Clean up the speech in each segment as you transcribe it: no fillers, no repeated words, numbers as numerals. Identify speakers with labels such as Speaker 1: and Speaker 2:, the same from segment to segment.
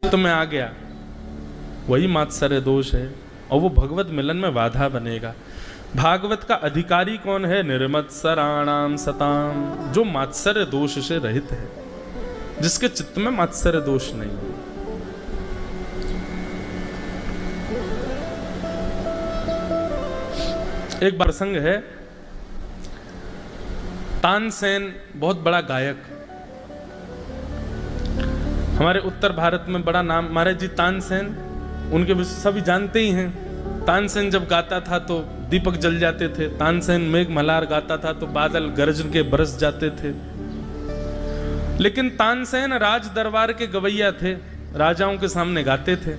Speaker 1: तो मैं आ गया, वही मात्सर्य दोष है और वो भगवत मिलन में बाधा बनेगा। भागवत का अधिकारी कौन है? निर्मत्सराणाम सताम, जो मात्सर्य दोष से रहित है, जिसके चित्त में मात्सर्य दोष नहीं है। एक प्रसंग है, तानसेन बहुत बड़ा गायक, हमारे उत्तर भारत में बड़ा नाम, महाराज जी तानसेन, उनके सभी जानते ही हैं। तानसेन जब गाता था तो दीपक जल जाते थे, तानसेन मेघ मल्हार गाता था तो बादल गरज के बरस जाते थे। लेकिन तानसेन राज दरबार के गवैया थे, राजाओं के सामने गाते थे।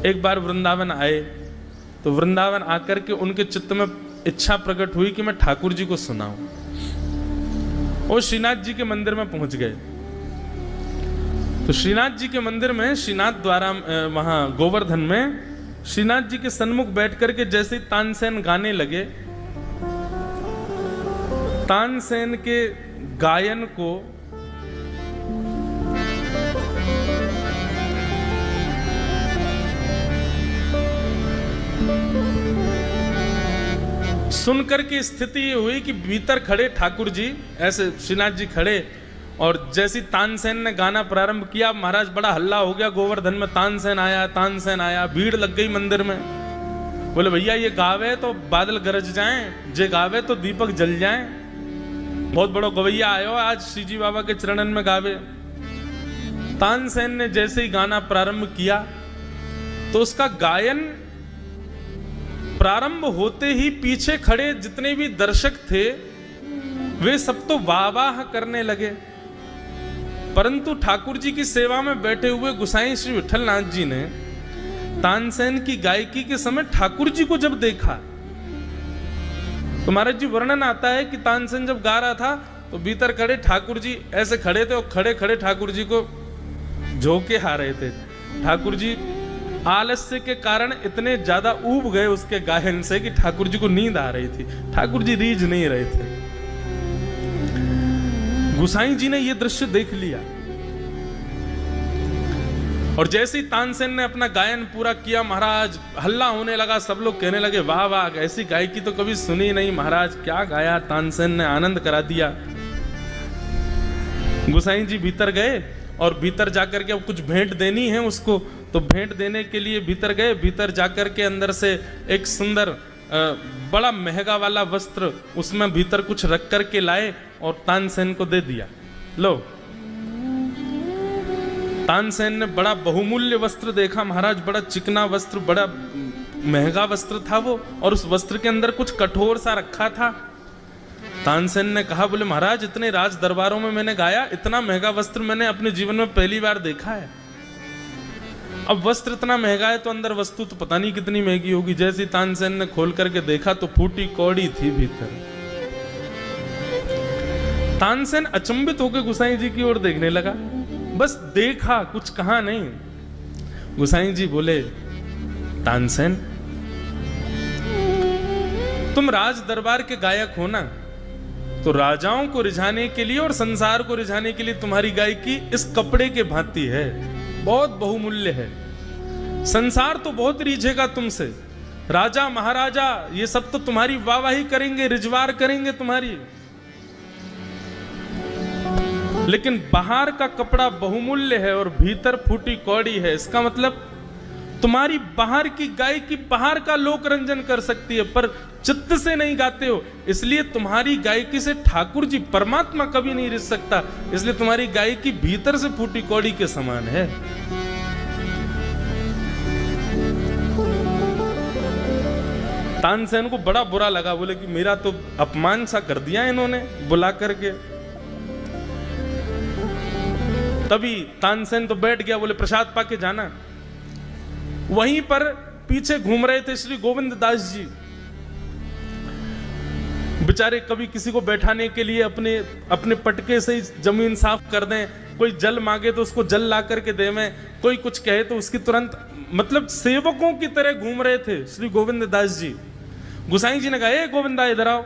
Speaker 1: एक बार वृंदावन आए तो वृंदावन आकर के उनके चित्त में इच्छा प्रकट हुई कि मैं ठाकुर जी को सुनाऊं। वो श्रीनाथ जी के मंदिर में पहुंच गए। तो श्रीनाथ जी के मंदिर में, श्रीनाथ द्वारा वहां गोवर्धन में श्रीनाथ जी के सन्मुख बैठ करके जैसे तानसेन गाने लगे, तानसेन के गायन को सुनकर के स्थिति ये हुई कि भीतर खड़े ठाकुर जी, ऐसे श्रीनाथ जी खड़े, और जैसी तानसेन ने गाना प्रारंभ किया, महाराज बड़ा हल्ला हो गया गोवर्धन में, तानसेन आया, तानसेन आया, भीड़ लग गई मंदिर में। बोले भैया ये गावे तो बादल गरज जाएं, जे गावे तो दीपक जल जाएं, बहुत बड़ो गवैया आयो आज श्री जी बाबा के चरणन में गावे। तानसेन ने जैसे ही गाना प्रारंभ किया तो उसका गायन प्रारंभ होते ही पीछे खड़े जितने भी दर्शक थे वे सब तो वाह वाह करने लगे, परंतु ठाकुर जी की सेवा में बैठे हुए गुसाई श्री विठलनाथ जी ने तानसेन की गायकी के समय ठाकुर जी को जब देखा तो महाराज जी वर्णन आता है कि तानसेन जब गा रहा था तो भीतर खड़े ठाकुर जी ऐसे खड़े थे और खड़े खड़े ठाकुर जी को झोंके आ रहे थे। ठाकुर जी आलस्य के कारण इतने ज्यादा ऊब गए उसके गायन से कि ठाकुर जी को नींद आ रही थी, ठाकुर जी रीझ नहीं रहे थे। गुसाई जी ने यह दृश्य देख लिया और जैसे ही तानसेन ने अपना गायन पूरा किया, महाराज हल्ला होने लगा, सब लोग कहने लगे वाह वाह, ऐसी गायकी तो कभी सुनी नहीं महाराज, क्या गाया तानसेन ने, आनंद करा दिया। गुसाई जी भीतर गए और भीतर जाकर के अब कुछ भेंट देनी है उसको, तो भेंट देने के लिए भीतर गए। भीतर जाकर के अंदर से एक सुंदर बड़ा महंगा वाला वस्त्र उसमें भीतर कुछ रख करके लाए और तानसेन को दे दिया। लो, तानसेन ने बड़ा बहुमूल्य वस्त्र देखा, महाराज बड़ा चिकना वस्त्र, बड़ा महंगा वस्त्र था वो, और उस वस्त्र के अंदर कुछ कठोर सा रखा था। तानसेन ने कहा, बोले महाराज इतने राज दरबारों में मैंने गाया, इतना महंगा वस्त्र मैंने अपने जीवन में पहली बार देखा है। अब वस्त्र इतना महंगा है तो अंदर वस्तु तो पता नहीं कितनी महंगी होगी। जैसे तानसेन ने खोल करके देखा तो फूटी कौड़ी थी भीतर। तानसेन अचंभित होकर गुसाई जी की ओर देखने लगा, बस देखा, कुछ कहा नहीं। गुसाई जी बोले, तानसेन तुम राज दरबार के गायक हो ना, तो राजाओं को रिझाने के लिए और संसार को रिझाने के लिए तुम्हारी गायकी इस कपड़े के भांति है, बहुत बहुमूल्य है। संसार तो बहुत रीझेगा तुमसे, राजा महाराजा ये सब तो तुम्हारी वाहवाही करेंगे, रिजवार करेंगे तुम्हारी, लेकिन बाहर का कपड़ा बहुमूल्य है और भीतर फूटी कौड़ी है। इसका मतलब तुम्हारी बाहर की गायकी बाहर का लोक रंजन कर सकती है, पर चित्त से नहीं गाते हो, इसलिए तुम्हारी गायकी से ठाकुर जी परमात्मा कभी नहीं रिझ सकता, इसलिए तुम्हारी गायकी भीतर से फूटी कौड़ी के समान है। तानसेन को बड़ा बुरा लगा, बोले कि मेरा तो अपमान सा कर दिया इन्होंने बुला करके। तभी तानसेन तो बैठ गया, बोले प्रसाद पाके जाना। वहीं पर पीछे घूम रहे थे श्री गोविंद दास जी, बेचारे कभी किसी को बैठाने के लिए अपने अपने पटके से जमीन साफ कर दें, कोई जल मांगे तो उसको जल ला करके देवें, कोई कुछ कहे तो उसकी तुरंत, मतलब सेवकों की तरह घूम रहे थे श्री गोविंद दास जी। गुसाई जी ने कहा, ए गोविंदा इधर आओ।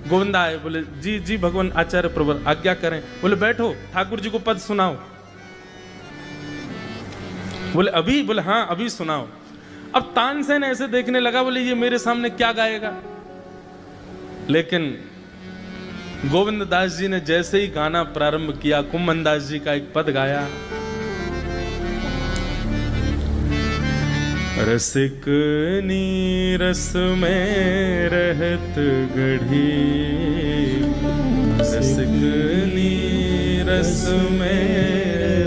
Speaker 1: गोविंदा आए, बोले जी जी भगवान आचार्य प्रवर आज्ञा करें। बोले बैठो, ठाकुर जी को पद सुनाओ। बोले अभी? बोले हाँ अभी सुनाओ। अब तानसेन ऐसे देखने लगा, बोले ये मेरे सामने क्या गाएगा। लेकिन गोविंद दास जी ने जैसे ही गाना प्रारंभ किया, कुम्भन दास जी का एक पद गाया, रसिक नीरस में रहत गढ़ी, रसिक नीरस में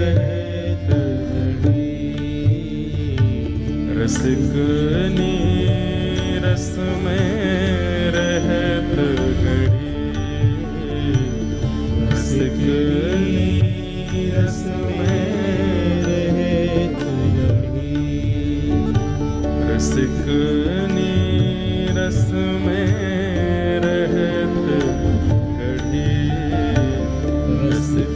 Speaker 1: रहत गढ़ी, रसिक नीरस में रहत गढ़ी, रसिक नीरस में रहत गढ़ी, रसिक नीरस में रहत गढ़ी, रसिक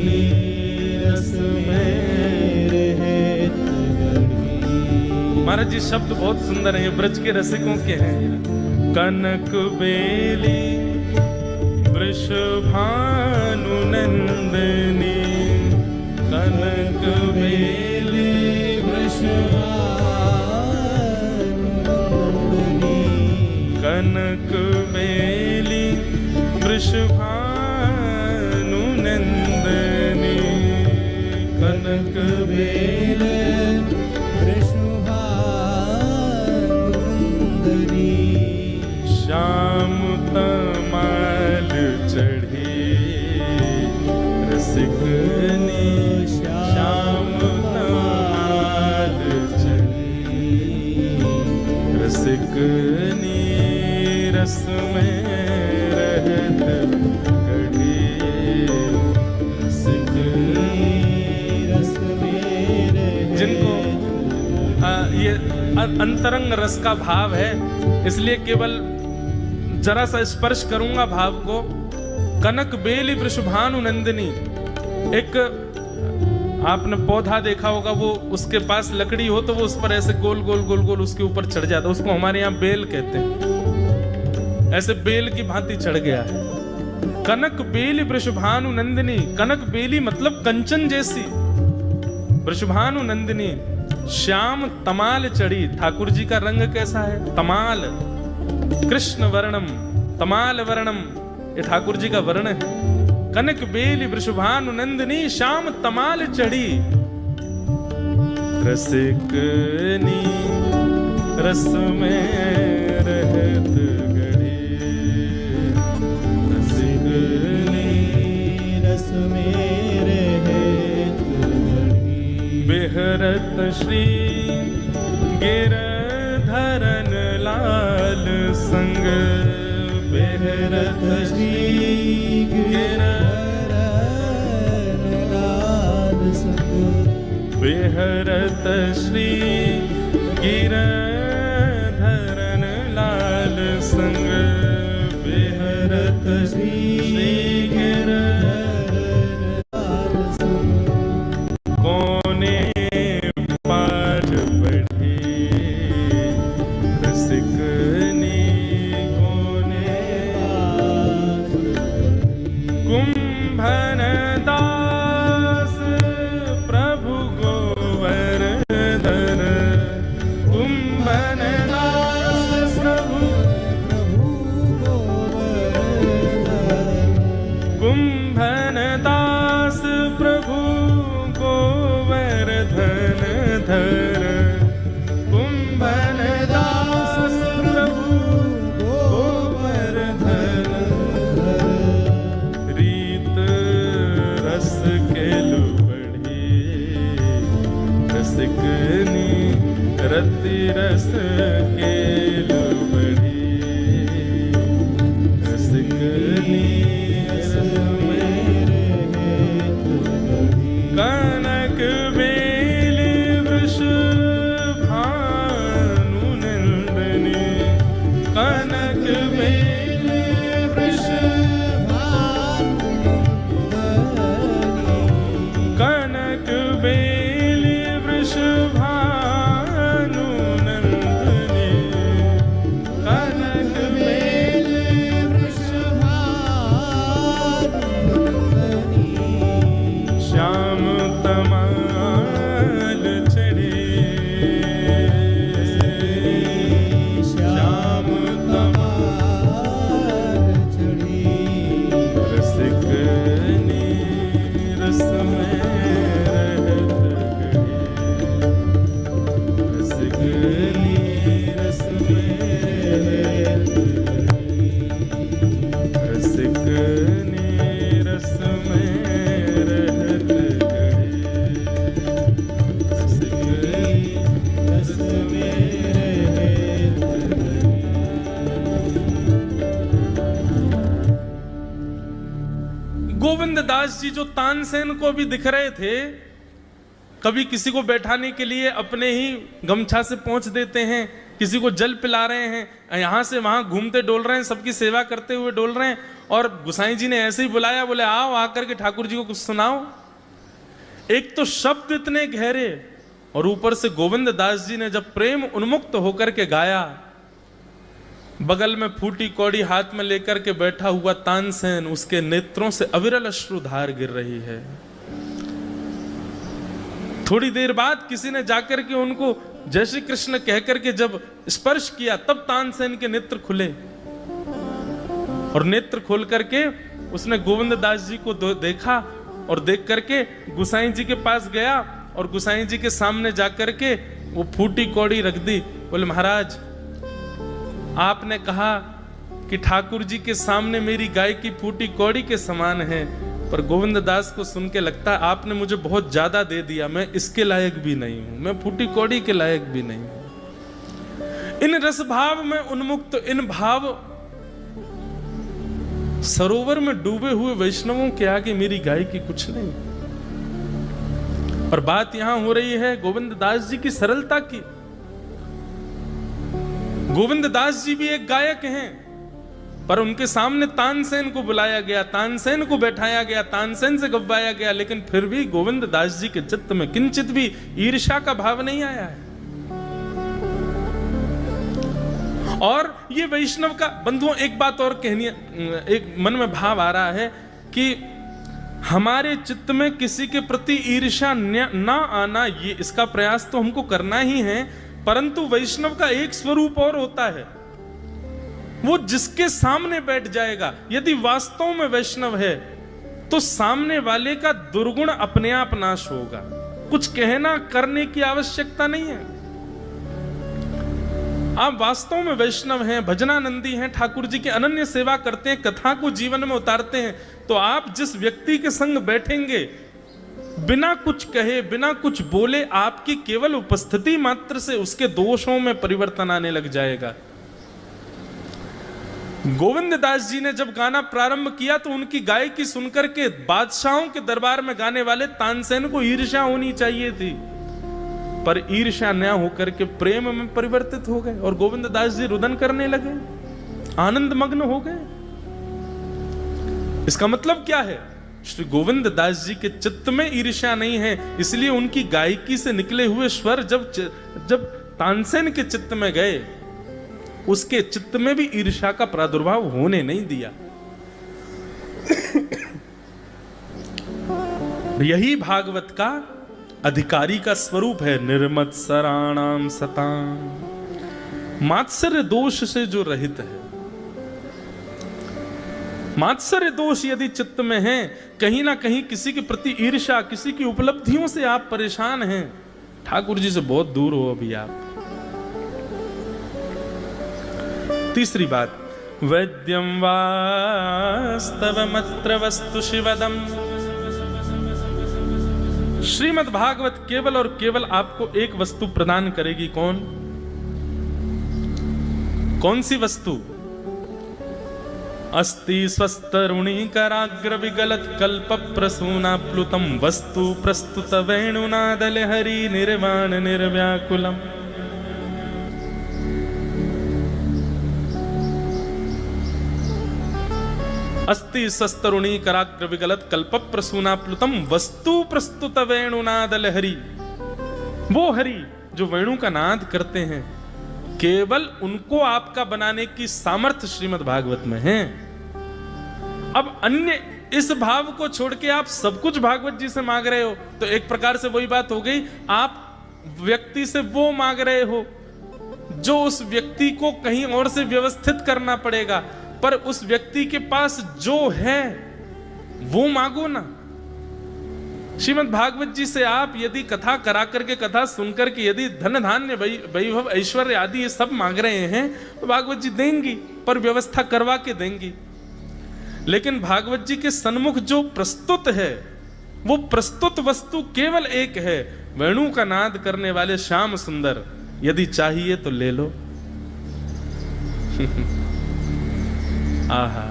Speaker 1: नीरस में रहत गढ़ी। महाराज जी शब्द बहुत सुंदर हैं, ये ब्रज के रसिकों के हैं। कनक बेली वृषभानु नंदनी, कनक बेली कनक बेली वृषभानु नंदनी, कनक बेली वृषभानु नंदनी, श्याम तमाल चढ़ी, रसिकनी श्याम तमाल चढ़ी, रसिकनी रस में रहत गढ़ी, रसिकनी रस में रहत। जिनको ये अंतरंग रस का भाव है, इसलिए केवल जरा सा स्पर्श करूंगा भाव को। कनक बेली वृषभानु नंदिनी, एक आपने पौधा देखा होगा, वो उसके पास लकड़ी हो तो वो उस पर ऐसे गोल गोल गोल गोल उसके ऊपर चढ़ जाता, उसको हमारे यहाँ बेल कहते हैं। ऐसे बेल की भांति चढ़ गया है। कनक बेली वृषभानु नंदिनी, कनक बेली मतलब कंचन जैसी, वृषभानु नंदिनी श्याम तमाल चढ़ी। ठाकुर जी का रंग कैसा है? तमाल, कृष्ण वर्णम, तमाल वर्णम, ये ठाकुर जी का वर्ण है। कनक बेली वृषभानु नंदिनी श्याम तमाल चढ़ी, रसिकनी रस में रहत गढ़ी, रसिकनी रस में रहत गढ़ी, बेहरत श्री गिरधरन लाल संग, बेहरत श्री गिरधरन लाल संग, बेहरत श्री गिरधरन लाल संग, बेहरत श्री गिरधरन लाल संग, कोने पाठ पढ़ी, रसिकनी कोने पाठ पढ़ी, कुंभन दास प्रभु गोवर्धन, कुंभन दास प्रभु गोवर्धन, कुंभन दास प्रभु गोवर्धन धर, कुंभन दास प्रभु गोवर्धन धर, रीत रस केलु बढ़ी, रसिकनी रति रस केलु बढ़ी, रसिकनी रस में रहत गढ़ी, कनक बेली वृषभानु नंदिनी, कनक बेली वृषभानु नंदिनी, कनक बेली वृषभानु नंदिनी, दास जी जो तानसेन को भी दिख रहे थे, कभी किसी को बैठाने के लिए अपने ही गमछा से पहुंच देते हैं, किसी को जल पिला रहे हैं, यहां से वहां घूमते डोल रहे हैं, सबकी सेवा करते हुए डोल रहे हैं। और गुसाई जी ने ऐसे ही बुलाया, बोले आओ आकर के ठाकुर जी को कुछ सुनाओ। एक तो शब्द इतने गहरे, और ऊपर से गोविंद दास जी ने जब प्रेम उन्मुक्त होकर के गाया, बगल में फूटी कौड़ी हाथ में लेकर के बैठा हुआ तानसेन, उसके नेत्रों से अविरल अश्रुधार गिर रही है। थोड़ी देर बाद किसी ने जाकर के उनको जय श्री कृष्ण कहकर के जब स्पर्श किया, तब तानसेन के नेत्र खुले, और नेत्र खोल करके उसने गोविंद दास जी को देखा, और देख करके गुसाई जी के पास गया, और गुसाई जी के सामने जाकर के वो फूटी कौड़ी रख दी। बोले महाराज, आपने कहा कि ठाकुर जी के सामने मेरी गाय की फूटी कौड़ी के समान है, पर गोविंद दास को सुन के लगता है आपने मुझे बहुत ज्यादा दे दिया, मैं इसके लायक भी नहीं हूं, मैं फूटी कौड़ी के लायक भी नहीं हूं। इन रस भाव में उन्मुक्त, इन भाव सरोवर में डूबे हुए वैष्णवों के आगे मेरी गाय की कुछ नहीं। और बात यहां हो रही है गोविंद दास जी की सरलता की। गोविंद दास जी भी एक गायक हैं, पर उनके सामने तानसेन को बुलाया गया, तानसेन को बैठाया गया, तानसेन से गवाया गया, लेकिन फिर भी गोविंद दास जी के चित्त में किंचित भी ईर्ष्या का भाव नहीं आया है। और ये वैष्णव का बंधुओं, एक बात और कहनी, एक मन में भाव आ रहा है कि हमारे चित्त में किसी के प्रति ईर्ष्या ना आना, ये इसका प्रयास तो हमको करना ही है, परंतु वैष्णव का एक स्वरूप और होता है, वो जिसके सामने बैठ जाएगा, यदि वास्तव में वैष्णव है तो सामने वाले का दुर्गुण अपने आप नाश होगा, कुछ कहना करने की आवश्यकता नहीं है। आप वास्तव में वैष्णव हैं, भजनानंदी हैं, ठाकुर जी की अनन्य सेवा करते हैं, कथा को जीवन में उतारते हैं, तो आप जिस व्यक्ति के संग बैठेंगे, बिना कुछ कहे, बिना कुछ बोले, आपकी केवल उपस्थिति मात्र से उसके दोषों में परिवर्तन आने लग जाएगा। गोविंद दास जी ने जब गाना प्रारंभ किया तो उनकी गायकी सुनकर के बादशाहों के दरबार में गाने वाले तानसेन को ईर्ष्या होनी चाहिए थी, पर ईर्ष्या न होकर के प्रेम में परिवर्तित हो गए, और गोविंद दास जी रुदन करने लगे, आनंद मग्न हो गए। इसका मतलब क्या है? श्री गोविंद दास जी के चित्त में ईर्ष्या नहीं है, इसलिए उनकी गायकी से निकले हुए स्वर जब तानसेन के चित्त में गए, उसके चित्त में भी ईर्ष्या का प्रादुर्भाव होने नहीं दिया। यही भागवत का अधिकारी का स्वरूप है, निर्मत्सराणाम सताम, मात्सर्य दोष से जो रहित है। मात्सर्य दोष यदि चित्त में है, कहीं ना कहीं किसी के प्रति ईर्ष्या, किसी की उपलब्धियों से आप परेशान हैं, ठाकुर जी से बहुत दूर हो अभी आप। तीसरी बात, वैद्यम वास्तवमत्र वस्तु शिवदम। श्रीमद् भागवत केवल और केवल आपको एक वस्तु प्रदान करेगी। कौन सी वस्तु? अस्ति स्वस्तरुणी कराग्र विगलत कल्प प्रसूना प्लुतम वस्तु प्रस्तुत वेणुनादल हरि निर्वाण निर्व्याकुलम। अस्ति स्वस्तरुणी कराग्र विगलत कल्प प्रसूना प्लुतम वस्तु प्रस्तुत वेणुनादल हरि। वो हरि जो वेणु का नाद करते हैं, केवल उनको आपका बनाने की सामर्थ्य श्रीमद् भागवत में है। अब अन्य इस भाव को छोड़ के आप सब कुछ भागवत जी से मांग रहे हो, तो एक प्रकार से वही बात हो गई, आप व्यक्ति से वो मांग रहे हो जो उस व्यक्ति को कहीं और से व्यवस्थित करना पड़ेगा, पर उस व्यक्ति के पास जो है वो मांगो ना। श्रीमद् भागवत जी से आप यदि कथा करा करके, कथा सुनकर के यदि धन धान्य वैभव ऐश्वर्य आदि ये सब मांग रहे हैं, तो भागवत जी देंगी, पर व्यवस्था करवा के देंगी। लेकिन भागवत जी के सन्मुख जो प्रस्तुत है, वो प्रस्तुत वस्तु केवल एक है, वेणु का नाद करने वाले श्याम सुंदर। यदि चाहिए तो ले लो। आहा,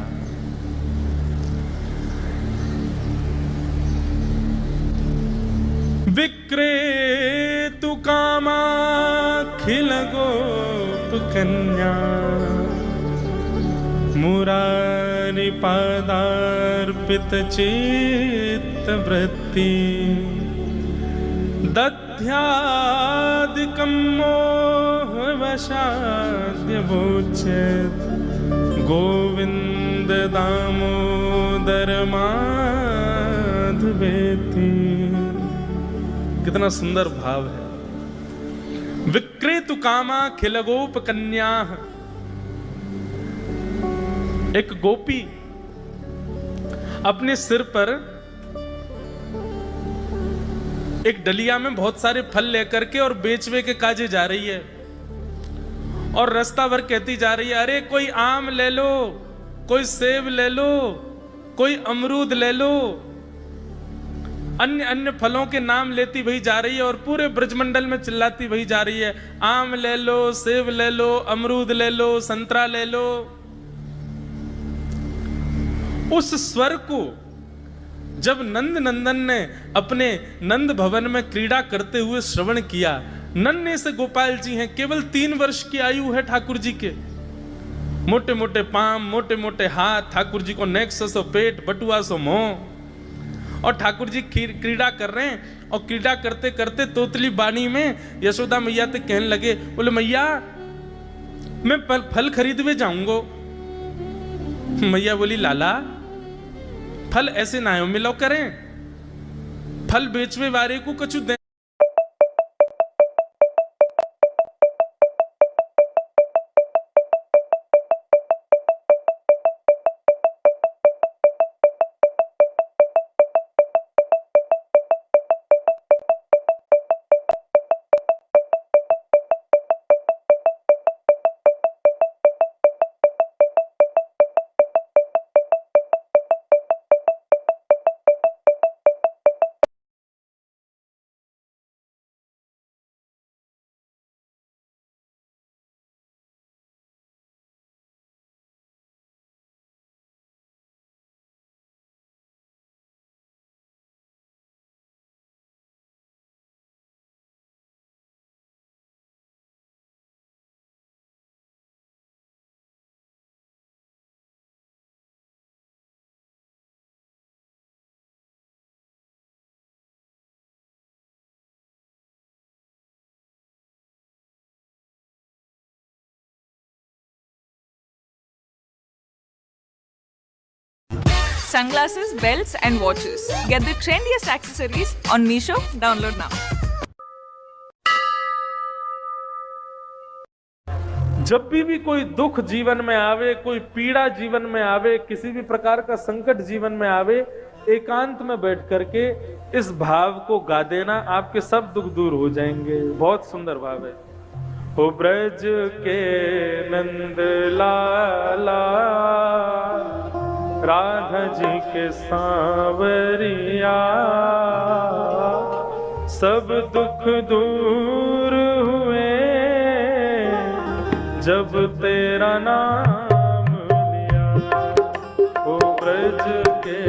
Speaker 1: विक्रेतु कामाखिल गोप कन्या मुरारी पादार्पित चित्त वृत्ति दध्यादिकं मोह वशाद्य वोचेत् गोविंद दामोदर माधवेति। कितना सुंदर भाव है। विक्रेतु कामा खिल गोप कन्या। एक गोपी अपने सिर पर एक डलिया में बहुत सारे फल लेकर के और बेचवे के काजे जा रही है, और रास्ता भर कहती जा रही है, अरे कोई आम ले लो, कोई सेब ले लो, कोई अमरूद ले लो। अन्य अन्य फलों के नाम लेती वही जा रही है और पूरे ब्रजमंडल में चिल्लाती वही जा रही है, आम ले लो, सेब ले लो, अमरूद ले लो, संतरा ले लो। उस स्वर को जब नंद नंदन ने अपने नंद भवन में क्रीड़ा करते हुए श्रवण किया, नन्हे से गोपाल जी हैं, केवल 3 वर्ष की आयु है ठाकुर जी के, मोटे मोटे पांव, मोटे मोटे हाथ, ठाकुर जी को नेक्स सो पेट, बटुआ सो मुंह, और ठाकुर जी क्रीड़ा कर रहे हैं। और क्रीड़ा करते करते तोतली बानी में यशोदा मैया से कहने लगे, बोले मैया मैं फल खरीदवे जाऊंगा। मैया बोली, लाला फल ऐसे ना हो मिलो करें, फल बेचवे वाले को कछु दे।
Speaker 2: Sunglasses, belts and watches. Get the trendiest accessories on Meesho. Download now.
Speaker 1: जब भी कोई दुख जीवन में आवे, कोई पीड़ा जीवन में आवे, किसी भी प्रकार का संकट जीवन में आवे, एकांत में बैठ करके इस भाव को गा देना, आपके सब दुख दूर हो जाएंगे। बहुत सुंदर भाव है। हो ब्रज के नंद लाला, राधा जी के सांवरिया, सब दुख दूर हुए जब तेरा नाम लिया। ओ ब्रज के